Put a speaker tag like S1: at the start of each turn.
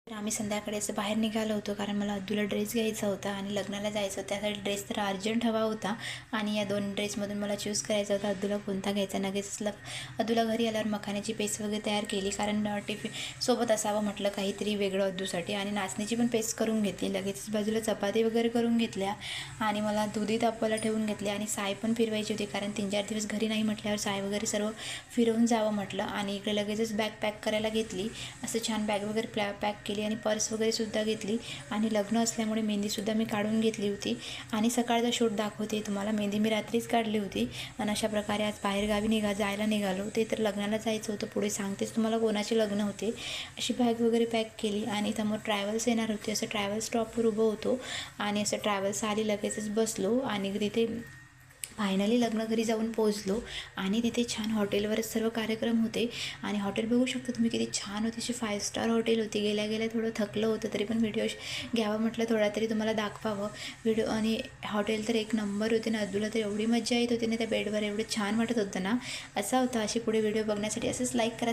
S1: तर आम्ही संध्याकाळी असं बाहेर निघालो होतो, कारण मला अद्दूला ड्रेस घ्यायचा होता आणि लग्नाला जायचं होतं. त्यासाठी ड्रेस तर अर्जंट हवा होता आणि या 2 ड्रेसमधून मला चूज करायचा होता अद्दूला कोणता घ्यायचा. लगेचच अद्दूला घरी आल्यावर मखाण्याची पेस्ट वगैरे तयार केली, कारण टिफिन सोबत असावं म्हटलं काहीतरी वेगळं अद्दूसाठी. आणि नाचणीची पण पेस्ट करून घेतली. लगेचच बाजूला चपाती वगैरे करून घेतल्या आणि मला दुधी तापवायला ठेवून घेतले. आणि साय पण फिरवायची होती, कारण 3-4 दिवस घरी नाही म्हटल्यावर साय वगैरे सर्व फिरवून जावं म्हटलं. आणि इकडे लगेचच बॅग पॅक करायला घेतली. असं छान बॅग वगैरे पॅक केली आणि पर्स वगैरे सुद्धा घेतली. आणि लग्न असल्यामुळे मेहंदीसुद्धा मी काढून घेतली होती. आणि सकाळचा शूट दाखवते तुम्हाला. मेहंदी मी रात्रीच काढली होती. आणि अशा प्रकारे आज बाहेरगावी जायला निघालो. ते तर लग्नाला जायचं होतं, पुढे सांगतेच तुम्हाला कोणाचे लग्न होते. अशी बॅग वगैरे पॅक केली आणि समोर ट्रॅव्हल्स येणार होती. असं ट्रॅव्हल स्टॉपवर उभं होतो आणि असं ट्रॅव्हल्स आली. लगेचच बसलो आणि तिथे फायनली लग्न घरी जाऊन पोहोचलो. आणि तिथे छान हॉटेलवरच सर्व कार्यक्रम होते. आणि हॉटेल बघू शकता तुम्ही किती छान होती. अशी 5 स्टार हॉटेल होती. गेल्या गेल्या थोडं थकलं होतं, तरी पण व्हिडिओ घ्यावा म्हटलं, थोडा तरी तुम्हाला दाखवावं व्हिडिओ. आणि हॉटेल तर एक नंबर होते ना. अद्दूला तर एवढी मजा येत होती ना त्या बेडवर, एवढं छान वाटत होतं ना. असा होता. अशी पुढे व्हिडिओ बघण्यासाठी असंच लाईक करा.